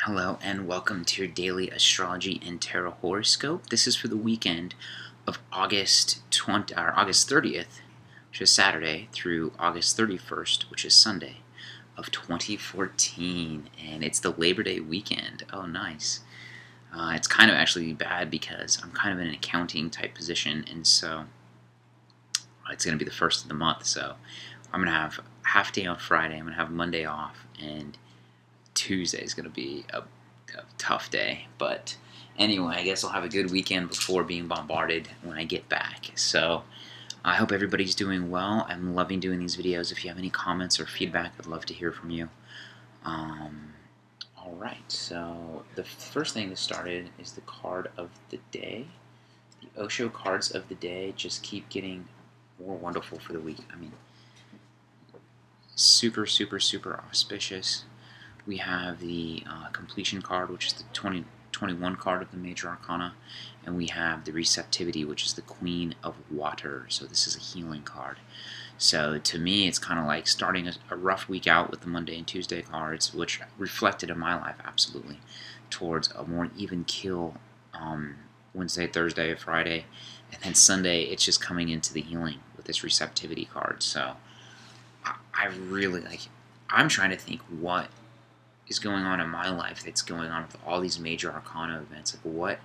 Hello and welcome to your daily astrology and tarot horoscope. This is for the weekend of August 30th, which is Saturday, through August 31st, which is Sunday of 2014, and it's the Labor Day weekend. Oh, nice. It's kind of actually bad because I'm kind of in an accounting type position, and so it's going to be the first of the month. So I'm going to have half day on Friday. I'm going to have Monday off, and Tuesday is going to be a tough day, but anyway, I guess I'll have a good weekend before being bombarded when I get back. So I hope everybody's doing well. I'm loving doing these videos. If you have any comments or feedback, I'd love to hear from you. Alright, so the first thing that started is the card of the day. The Osho cards of the day just keep getting more wonderful for the week. I mean, super, super, super auspicious. We have the completion card, which is the 2021 card of the major arcana, and we have the receptivity, which is the Queen of Water. So this is a healing card. So to me, it's kind of like starting a rough week out with the Monday and Tuesday cards, which reflected in my life absolutely, towards a more even keel Wednesday, Thursday, Friday, and then Sunday it's just coming into the healing with this receptivity card. So I really like. I'm trying to think what is going on in my life that's going on with all these major arcana events. Like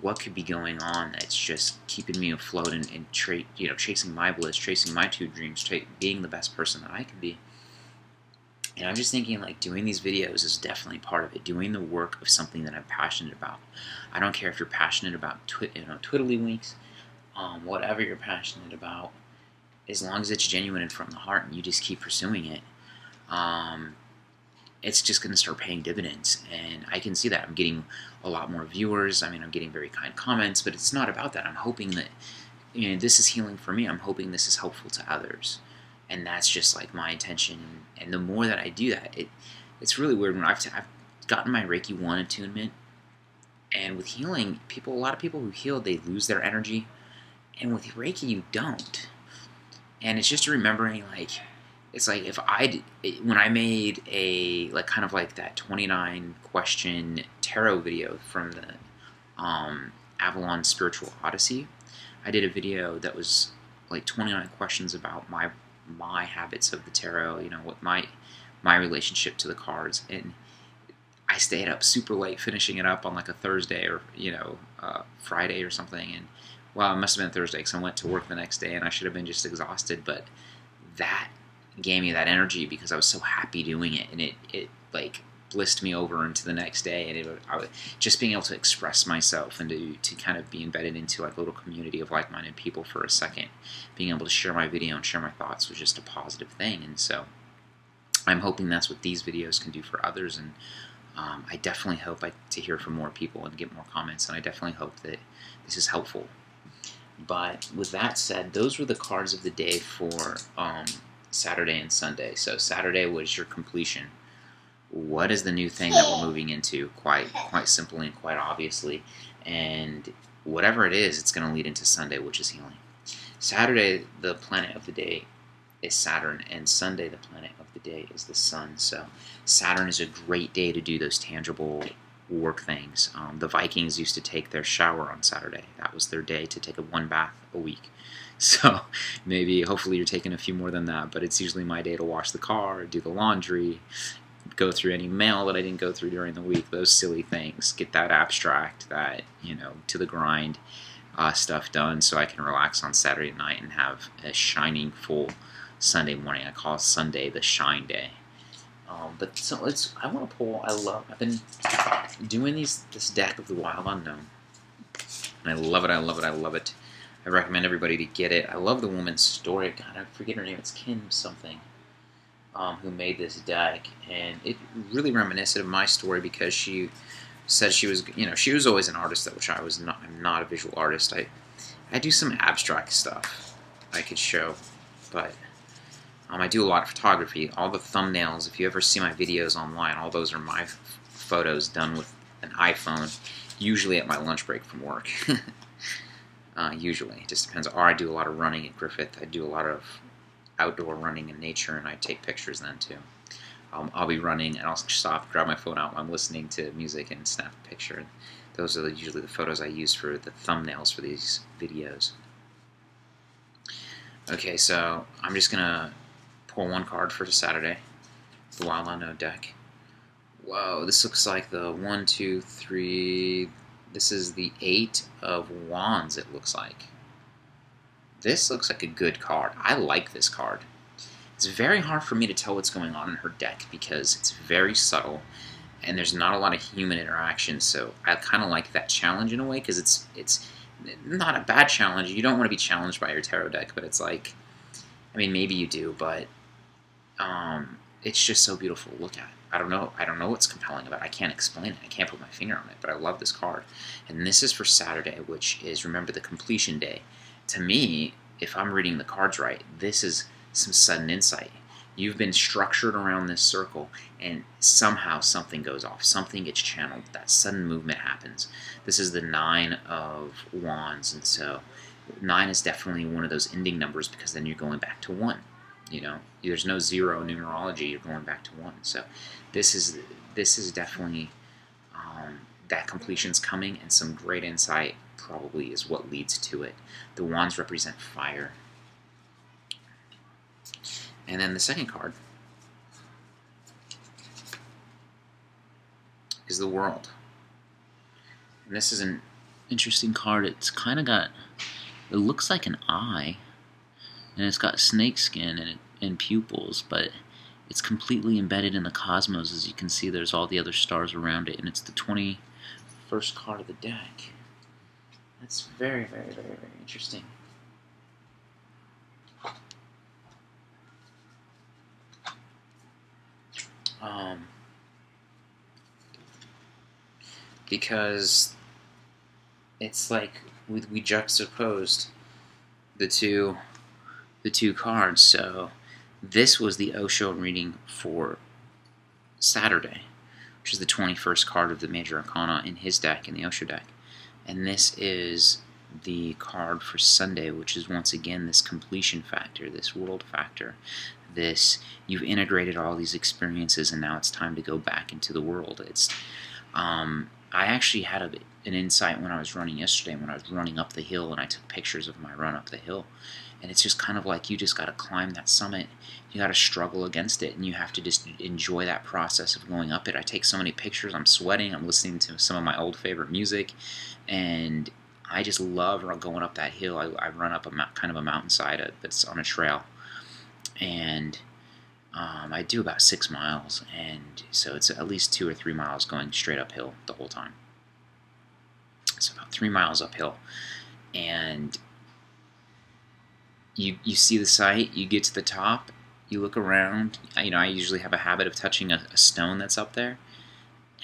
what could be going on that's just keeping me afloat and chasing my bliss, chasing my two dreams, being the best person that I can be. And I'm just thinking, like, doing these videos is definitely part of it. Doing the work of something that I'm passionate about. I don't care if you're passionate about twiddlywinks, whatever you're passionate about, as long as it's genuine and from the heart and you just keep pursuing it. It's just going to start paying dividends, and I can see that. I'm getting a lot more viewers. I mean, I'm getting very kind comments, but it's not about that. I'm hoping that, this is healing for me. I'm hoping this is helpful to others, and that's just like my intention. And the more that I do that, it's really weird. When I've gotten my Reiki 1 attunement, and with healing, a lot of people who heal, they lose their energy, and with Reiki, you don't. And it's just remembering, like, it's like when I made a kind of like that 29 question tarot video from the Avalon Spiritual Odyssey. I did a video that was like 29 questions about my habits of the tarot. What my relationship to the cards, and I stayed up super late finishing it up on like a Thursday or Friday or something. And well, it must have been Thursday because I went to work the next day and I should have been just exhausted, but that gave me that energy because I was so happy doing it, and it like blissed me over into the next day, and I was just being able to express myself and to kind of be embedded into like a little community of like-minded people for a second. Being able to share my video and share my thoughts was just a positive thing, and so I'm hoping that's what these videos can do for others. And I definitely hope to hear from more people and get more comments, and I definitely hope that this is helpful. But with that said, those were the cards of the day for Saturday and Sunday. So Saturday was your completion. What is the new thing that we're moving into? Quite simply and quite obviously. And whatever it is, it's going to lead into Sunday, which is healing. Saturday, the planet of the day is Saturn, and Sunday, the planet of the day is the Sun. So Saturn is a great day to do those tangible work things. The Vikings used to take their shower on Saturday. That was their day to take one bath a week. So hopefully you're taking a few more than that, but it's usually my day to wash the car, do the laundry, go through any mail that I didn't go through during the week, those silly things, get that abstract, that, to the grind stuff done so I can relax on Saturday night and have a shining full Sunday morning. I call Sunday the shine day. But so I want to pull, I've been doing this deck of the Wild Unknown, and I love it, I love it, I love it. I recommend everybody to get it. I love the woman's story. God, I forget her name. It's Kim something, who made this deck, and it really reminiscent of my story because she said she was, she was always an artist, which I was not. I'm not a visual artist. I do some abstract stuff I could show, but I do a lot of photography. All the thumbnails, if you ever see my videos online, all those are my photos done with an iPhone, usually at my lunch break from work. Usually. It just depends. Or I do a lot of running at Griffith. I do a lot of outdoor running in nature, and I take pictures then too. I'll be running and I'll stop, grab my phone out while I'm listening to music and snap a picture. And those are usually the photos I use for the thumbnails for these videos. Okay, so I'm just gonna pull one card for Saturday, the Wild Unknown deck. Whoa, this looks like the 1, 2, 3. This is the 8 of Wands, it looks like. This looks like a good card. I like this card. It's very hard for me to tell what's going on in her deck because it's very subtle and there's not a lot of human interaction, so I kind of like that challenge in a way because it's not a bad challenge. You don't want to be challenged by your tarot deck, but it's like, I mean, maybe you do, but it's just so beautiful to look at. I don't know what's compelling about it. I can't explain it. I can't put my finger on it, but I love this card. And this is for Saturday, which is, remember, the completion day. To me, if I'm reading the cards right, this is some sudden insight. You've been structured around this circle, and somehow something goes off. Something gets channeled. That sudden movement happens. This is the 9 of Wands, and so 9 is definitely one of those ending numbers because then you're going back to 1. You know, there's no 0 numerology. You're going back to 1. So this is definitely that completion's coming, and some great insight probably is what leads to it. The Wands represent fire. And then the second card is the World. And this is an interesting card. It's kind of got, it looks like an eye, and it's got snake skin and pupils, but it's completely embedded in the cosmos. As you can see, there's all the other stars around it, and it's the 21st card of the deck. That's very, very, very, very interesting. Because it's like we juxtaposed the two cards. So this was the Osho reading for Saturday, which is the 21st card of the Major Arcana in his deck, in the Osho deck. And this is the card for Sunday, which is once again this completion factor, this world factor. This, you've integrated all these experiences and now it's time to go back into the world. It's I actually had an insight when I was running yesterday, when I was running up the hill, and I took pictures of my run up the hill. And it's just kind of like you just got to climb that summit. You got to struggle against it, and you have to just enjoy that process of going up it. I take so many pictures. I'm sweating. I'm listening to some of my old favorite music, and I just love going up that hill. I run up kind of a mountainside that's on a trail, and I do about 6 miles, and so it's at least 2 or 3 miles going straight uphill the whole time. So about 3 miles uphill, and you see the sight, you get to the top, you look around. You know, I usually have a habit of touching a stone that's up there,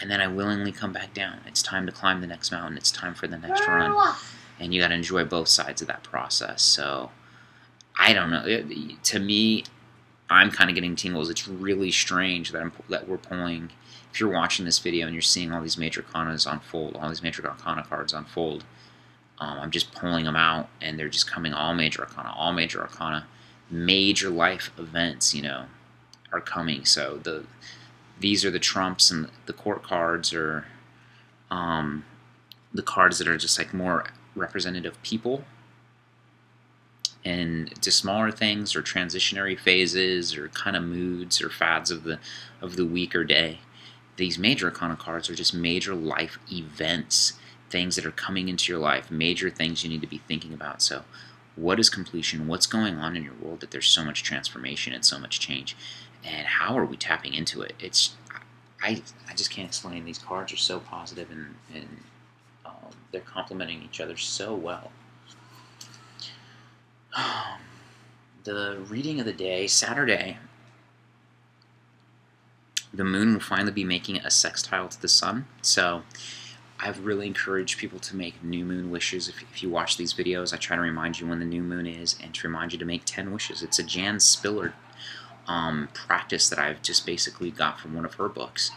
and then I willingly come back down. It's time to climb the next mountain. It's time for the next run, and you got to enjoy both sides of that process. So I don't know. To me, I'm kind of getting tingles. It's really strange that we're pulling. If you're watching this video and you're seeing all these Major Arcanas unfold, all these Major Arcana cards unfold, I'm just pulling them out, and they're just coming all Major Arcana, major life events, you know, are coming. So these are the trumps, and the court cards are the cards that are just like more representative people, and to smaller things or transitionary phases or kind of moods or fads of the week or day. These Major Arcana cards are just major life events, things that are coming into your life, major things you need to be thinking about. So what is completion? What's going on in your world that there's so much transformation and so much change? And how are we tapping into it? I just can't explain. These cards are so positive, and they're complementing each other so well. The reading of the day, Saturday, the moon will finally be making a sextile to the sun. So I've really encouraged people to make new moon wishes. If you watch these videos, I try to remind you when the new moon is and to remind you to make 10 wishes. It's a Jan Spiller practice that I've just basically got from one of her books.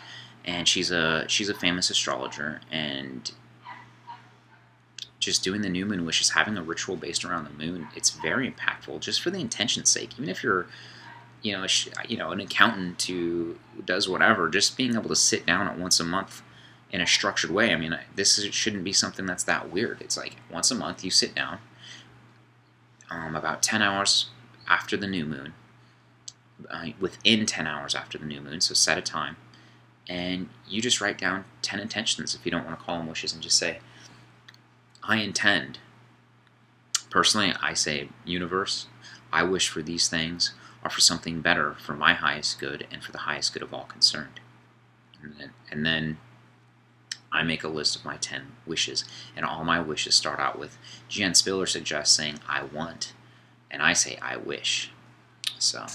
And she's a famous astrologer, and just doing the new moon wishes, having a ritual based around the moon, it's very impactful just for the intention's sake. Even if you're an accountant who does whatever, just being able to sit down at once a month in a structured way. I mean, shouldn't be something that's that weird. It's like once a month you sit down, about 10 hours after the new moon, within 10 hours after the new moon, so set a time, and you just write down 10 intentions, if you don't want to call them wishes, and just say, I intend, personally, I say, universe, I wish for these things, or for something better for my highest good and for the highest good of all concerned. And then I make a list of my 10 wishes, and all my wishes start out with, Jan Spiller suggests saying, I want, and I say, I wish. So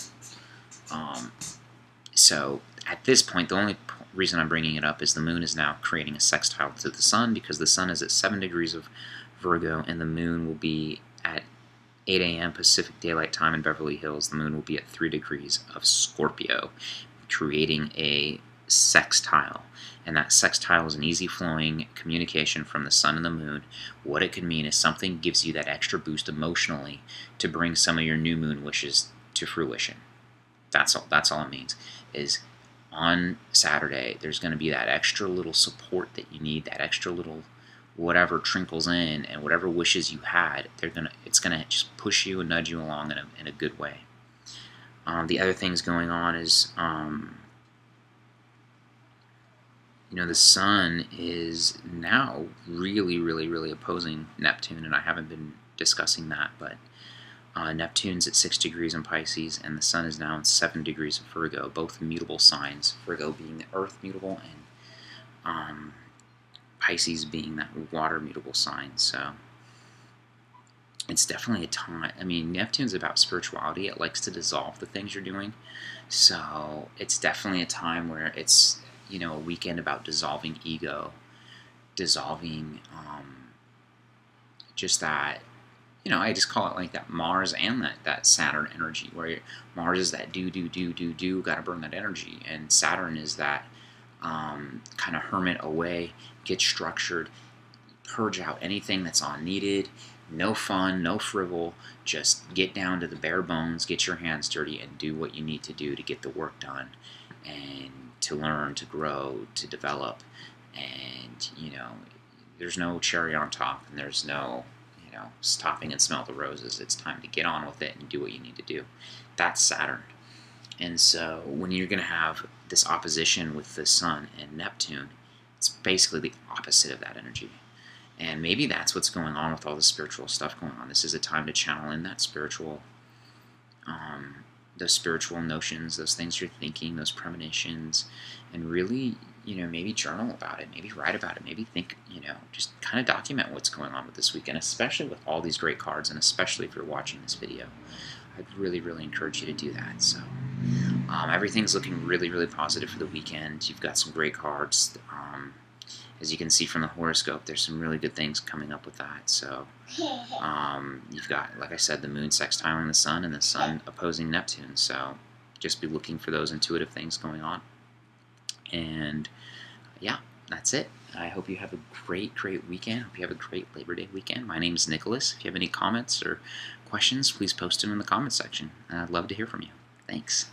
at this point, the only reason I'm bringing it up is the moon is now creating a sextile to the sun, because the sun is at 7 degrees of Virgo, and the moon will be at 8 a.m. Pacific Daylight Time in Beverly Hills. The moon will be at 3 degrees of Scorpio, creating a sextile. And that sextile is an easy-flowing communication from the sun and the moon. What it could mean is something gives you that extra boost emotionally to bring some of your new moon wishes to fruition. That's all it means. Is on Saturday, there's going to be that extra little support that you need, that extra little whatever trickles in, and whatever wishes you had, it's gonna just push you and nudge you along in a good way. The other things going on is, the sun is now really, really, really opposing Neptune, and I haven't been discussing that, but Neptune's at 6 degrees in Pisces, and the sun is now in 7 degrees of Virgo, both mutable signs, Virgo being the earth mutable, and Pisces being that water mutable sign. So it's definitely a time. I mean, Neptune's about spirituality. It likes to dissolve the things you're doing. So it's definitely a time where it's, a weekend about dissolving ego, dissolving just that, I just call it like that Mars and that Saturn energy, where Mars is that do, got to burn that energy. And Saturn is that kind of hermit away, get structured, purge out anything that's unneeded, no fun, no frivol, just get down to the bare bones, get your hands dirty, and do what you need to do to get the work done, and to learn, to grow, to develop. And, there's no cherry on top, and there's no, stopping and smell the roses. It's time to get on with it and do what you need to do. That's Saturn. And so when you're going to have this opposition with the sun and Neptune, it's basically the opposite of that energy. And maybe that's what's going on with all the spiritual stuff going on. This is a time to channel in that those spiritual notions, those things you're thinking, those premonitions, and really, maybe journal about it, maybe write about it, maybe think, just kind of document what's going on with this weekend, especially with all these great cards, and especially if you're watching this video. I'd really, really encourage you to do that. So everything's looking really, really positive for the weekend. You've got some great cards. As you can see from the horoscope, there's some really good things coming up with that. So you've got, like I said, the moon sextiling the sun and the sun opposing Neptune. So just be looking for those intuitive things going on. And yeah, that's it. I hope you have a great, great weekend. I hope you have a great Labor Day weekend. My name is Nicholas. If you have any comments or questions, please post them in the comment section. I'd love to hear from you. Thanks.